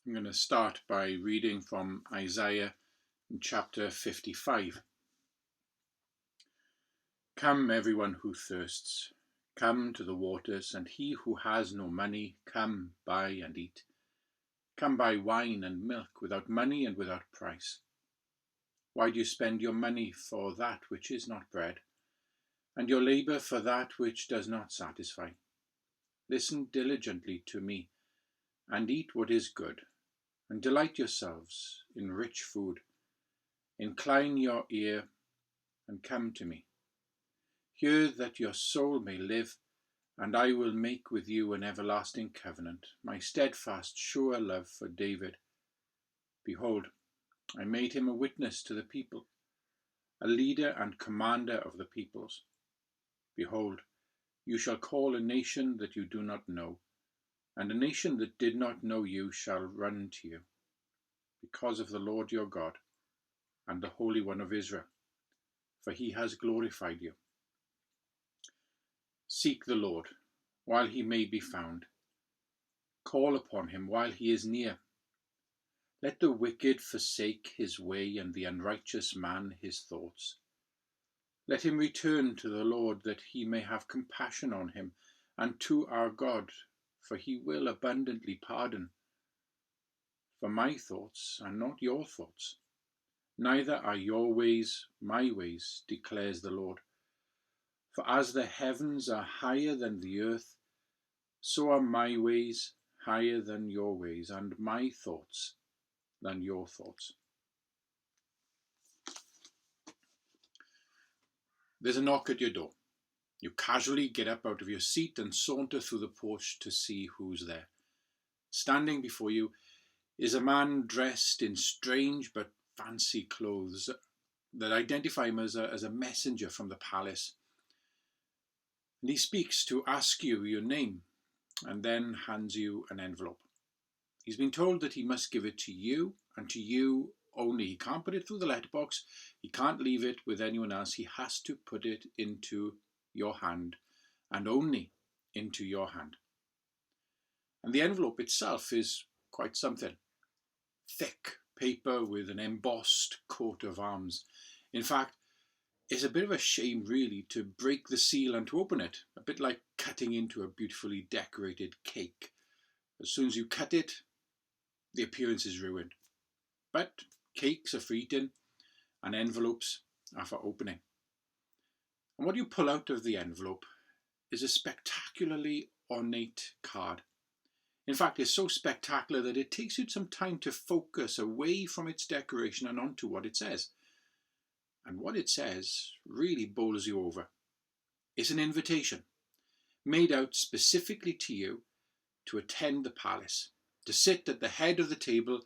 I'm going to start by reading from Isaiah chapter 55. Come, everyone who thirsts, come to the waters, and he who has no money, come, buy and eat. Come buy wine and milk without money and without price. Why do you spend your money for that which is not bread, and your labor for that which does not satisfy? Listen diligently to me, and eat what is good, and delight yourselves in rich food. Incline your ear and come to me. Hear that your soul may live, and I will make with you an everlasting covenant, my steadfast, sure love for David. Behold, I made him a witness to the people, a leader and commander of the peoples. Behold, you shall call a nation that you do not know, and a nation that did not know you shall run to you, because of the Lord your God and the Holy One of Israel, for he has glorified you. Seek the Lord while he may be found. Call upon him while he is near. Let the wicked forsake his way, and the unrighteous man his thoughts. Let him return to the Lord, that he may have compassion on him, and to our God, for he will abundantly pardon. For my thoughts are not your thoughts, neither are your ways my ways, declares the Lord. For as the heavens are higher than the earth, so are my ways higher than your ways, and my thoughts than your thoughts. There's a knock at your door. You casually get up out of your seat and saunter through the porch to see who's there. Standing before you is a man dressed in strange but fancy clothes that identify him as a messenger from the palace. And he speaks to ask you your name, and then hands you an envelope. He's been told that he must give it to you, and to you only. He can't put it through the letterbox. He can't leave it with anyone else. He has to put it into your hand, and only into your hand. And the envelope itself is quite something. Thick paper with an embossed coat of arms. In fact, it's a bit of a shame, really, to break the seal and to open it, a bit like cutting into a beautifully decorated cake. As soon as you cut it, the appearance is ruined. But cakes are for eating, and envelopes are for opening. And what you pull out of the envelope is a spectacularly ornate card. In fact, it's so spectacular that it takes you some time to focus away from its decoration and onto what it says. And what it says really bowls you over. It's an invitation made out specifically to you to attend the palace, to sit at the head of the table,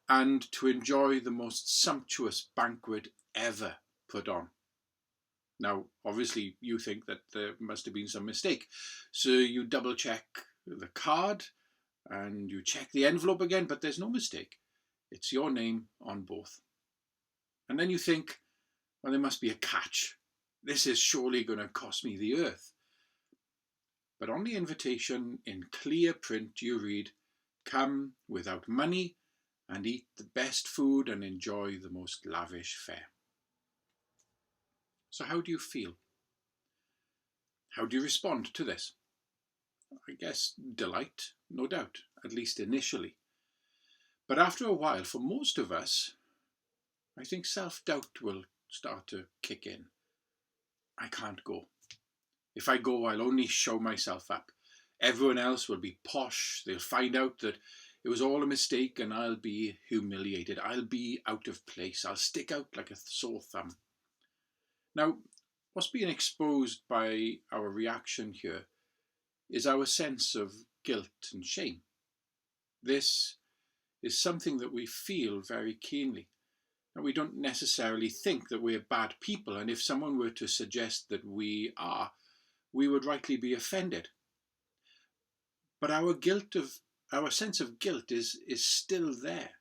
and to enjoy the most sumptuous banquet ever put on. Now, obviously, you think that there must have been some mistake, so you double check the card and you check the envelope again, but there's no mistake. It's your name on both. And then you think, well, there must be a catch. This is surely going to cost me the earth. But on the invitation, in clear print, you read, "Come without money and eat the best food and enjoy the most lavish fare." So how do you feel? How do you respond to this? I guess delight, no doubt, at least initially. But after a while, for most of us, I think self-doubt will start to kick in. I can't go. If I go, I'll only show myself up. Everyone else will be posh. They'll find out that it was all a mistake, and I'll be humiliated. I'll be out of place. I'll stick out like a sore thumb. Now, what's being exposed by our reaction here is our sense of guilt and shame. This is something that we feel very keenly. And we don't necessarily think that we're bad people, and if someone were to suggest that we are, we would rightly be offended. But our sense of guilt is still there.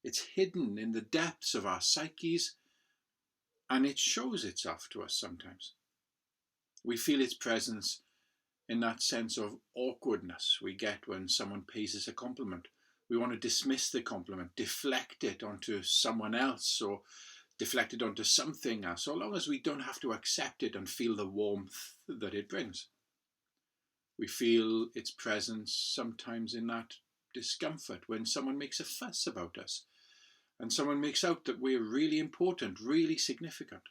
It's hidden in the depths of our psyches, and it shows itself to us sometimes. We feel its presence in that sense of awkwardness we get when someone pays us a compliment, We want to dismiss the compliment, deflect it onto someone else, or deflect it onto something else, so long as we don't have to accept it and feel the warmth that it brings. We feel its presence sometimes in that discomfort when someone makes a fuss about us and someone makes out that we're really important, really significant.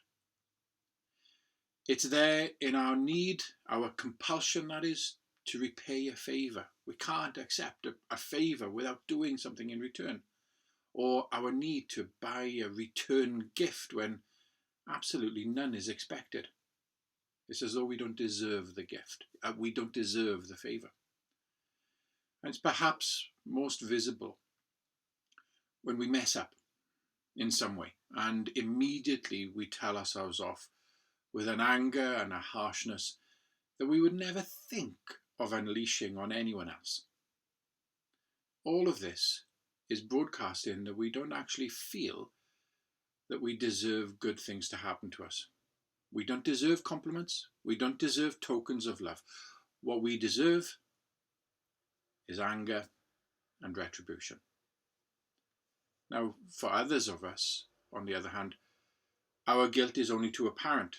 It's there in our need, our compulsion, that is, to repay a favour. We can't accept a favour without doing something in return. Or our need to buy a return gift when absolutely none is expected. It's as though we don't deserve the gift. We don't deserve the favour. And it's perhaps most visible when we mess up in some way and immediately we tell ourselves off with an anger and a harshness that we would never think of unleashing on anyone else. All of this is broadcasting that we don't actually feel that we deserve good things to happen to us. We don't deserve compliments. We don't deserve tokens of love. What we deserve is anger and retribution. Now, for others of us, on the other hand, our guilt is only too apparent.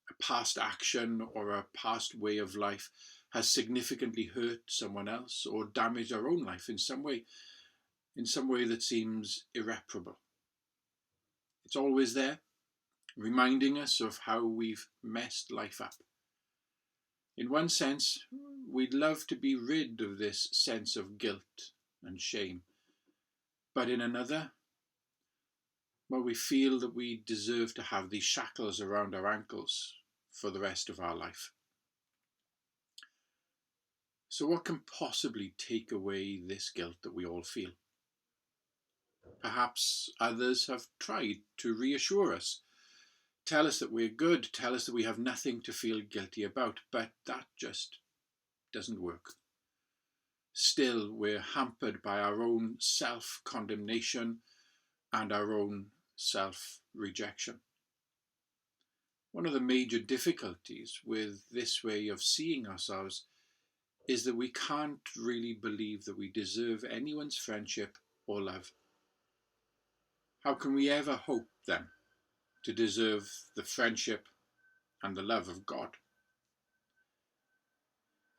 A past action or a past way of life has significantly hurt someone else or damaged our own life in some way that seems irreparable. It's always there, reminding us of how we've messed life up. In one sense, we'd love to be rid of this sense of guilt and shame. But in another, well, we feel that we deserve to have these shackles around our ankles for the rest of our life. So what can possibly take away this guilt that we all feel? Perhaps others have tried to reassure us, tell us that we're good, tell us that we have nothing to feel guilty about, but that just doesn't work. Still, we're hampered by our own self-condemnation and our own self-rejection. One of the major difficulties with this way of seeing ourselves is that we can't really believe that we deserve anyone's friendship or love. How can we ever hope, then, to deserve the friendship and the love of God?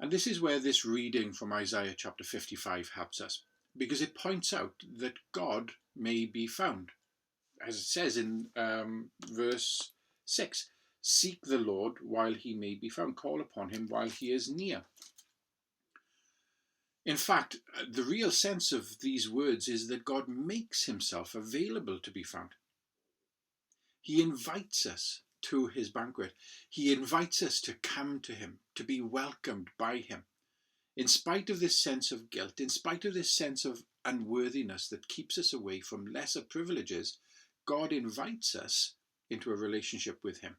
And this is where this reading from Isaiah chapter 55 helps us, because it points out that God may be found. As it says in verse 6, "Seek the Lord while he may be found, call upon him while he is near." In fact, the real sense of these words is that God makes himself available to be found. He invites us to his banquet. He invites us to come to him, to be welcomed by him. In spite of this sense of guilt, in spite of this sense of unworthiness that keeps us away from lesser privileges, God invites us into a relationship with him.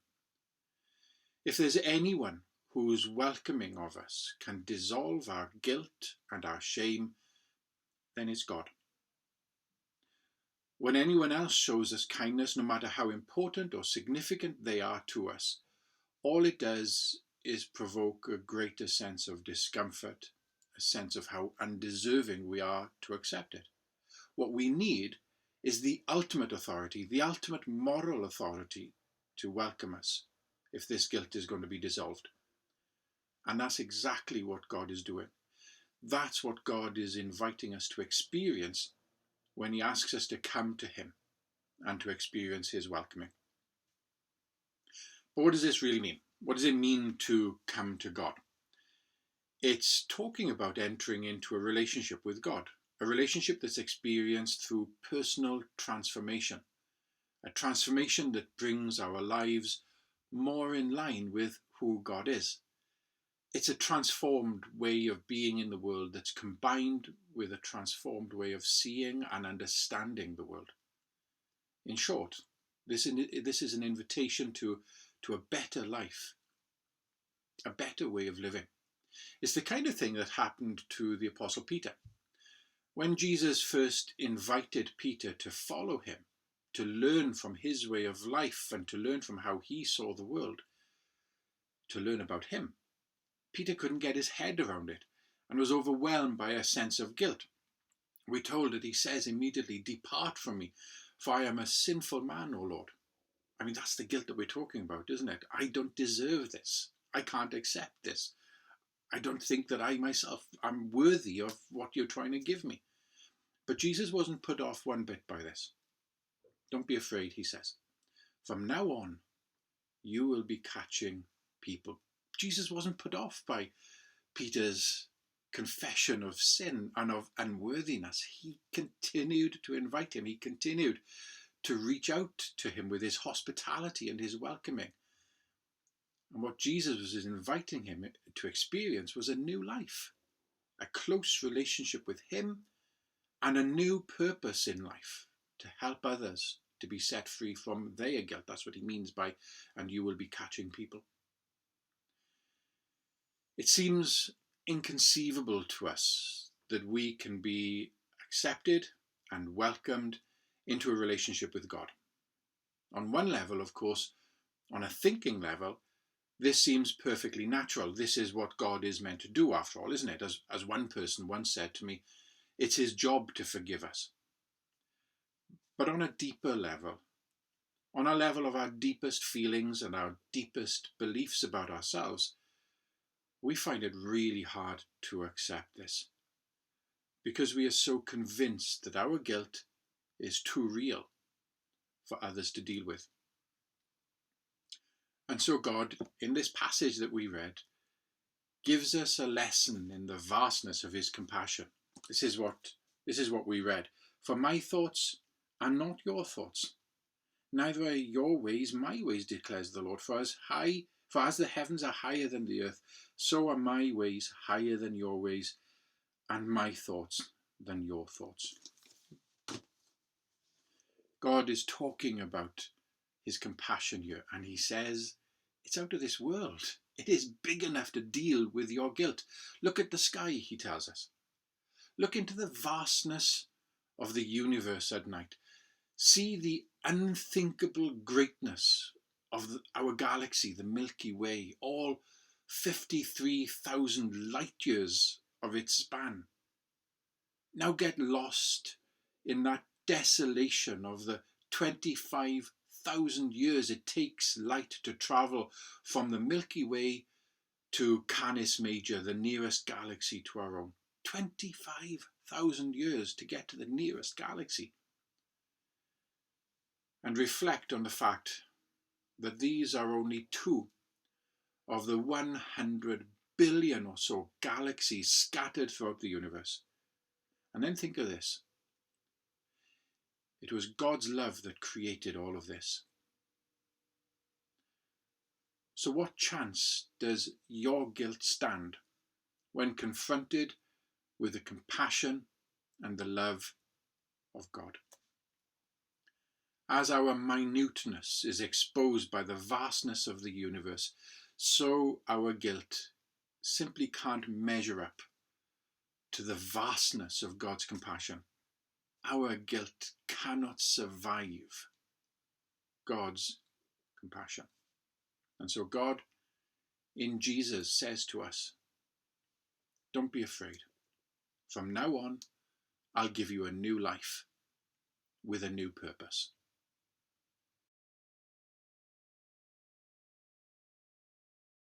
If there's anyone whose welcoming of us can dissolve our guilt and our shame, then it's God. When anyone else shows us kindness, no matter how important or significant they are to us, all it does is provoke a greater sense of discomfort, a sense of how undeserving we are to accept it. What we need is the ultimate authority, the ultimate moral authority to welcome us if this guilt is going to be dissolved. And that's exactly what God is doing. That's what God is inviting us to experience when he asks us to come to him and to experience his welcoming. But what does this really mean? What does it mean to come to God? It's talking about entering into a relationship with God, a relationship that's experienced through personal transformation, a transformation that brings our lives more in line with who God is. It's a transformed way of being in the world that's combined with a transformed way of seeing and understanding the world. In short, this is an invitation to a better life, a better way of living. It's the kind of thing that happened to the Apostle Peter. When Jesus first invited Peter to follow him, to learn from his way of life and to learn from how he saw the world, to learn about him, Peter couldn't get his head around it and was overwhelmed by a sense of guilt. We're told that he says immediately, "Depart from me, for I am a sinful man, O Lord." I mean, that's the guilt that we're talking about, isn't it? I don't deserve this. I can't accept this. I don't think that I myself am worthy of what you're trying to give me. But Jesus wasn't put off one bit by this. Don't be afraid, he says. From now on, you will be catching people. Jesus wasn't put off by Peter's confession of sin and of unworthiness. He continued to invite him. He continued to reach out to him with his hospitality and his welcoming. And what Jesus was inviting him to experience was a new life, a close relationship with him, and a new purpose in life to help others to be set free from their guilt. That's what he means by, and you will be catching people. It seems inconceivable to us that we can be accepted and welcomed into a relationship with God. On one level, of course, on a thinking level, this seems perfectly natural. This is what God is meant to do, after all, isn't it? As one person once said to me, it's his job to forgive us. But on a deeper level, on a level of our deepest feelings and our deepest beliefs about ourselves, we find it really hard to accept this, because we are so convinced that our guilt is too real for others to deal with. And so God, in this passage that we read, gives us a lesson in the vastness of his compassion. This is what we read. For my thoughts are not your thoughts, neither are your ways my ways, declares the Lord. For as the heavens are higher than the earth, so are my ways higher than your ways, and my thoughts than your thoughts. God is talking about his compassion here, and he says it's out of this world. It is big enough to deal with your guilt. Look at the sky, he tells us. Look into the vastness of the universe at night. See the unthinkable greatness of our galaxy, the Milky Way, all 53,000 light years of its span. Now get lost in that desolation of the 25,000 years it takes light to travel from the Milky Way to Canis Major, the nearest galaxy to our own. 25,000 years to get to the nearest galaxy. And reflect on the fact that these are only two of the 100 billion or so galaxies scattered throughout the universe. And then think of this. It was God's love that created all of this. So what chance does your guilt stand when confronted with the compassion and the love of God? As our minuteness is exposed by the vastness of the universe, so our guilt simply can't measure up to the vastness of God's compassion. Our guilt cannot survive God's compassion. And so God, in Jesus, says to us, don't be afraid. From now on, I'll give you a new life with a new purpose.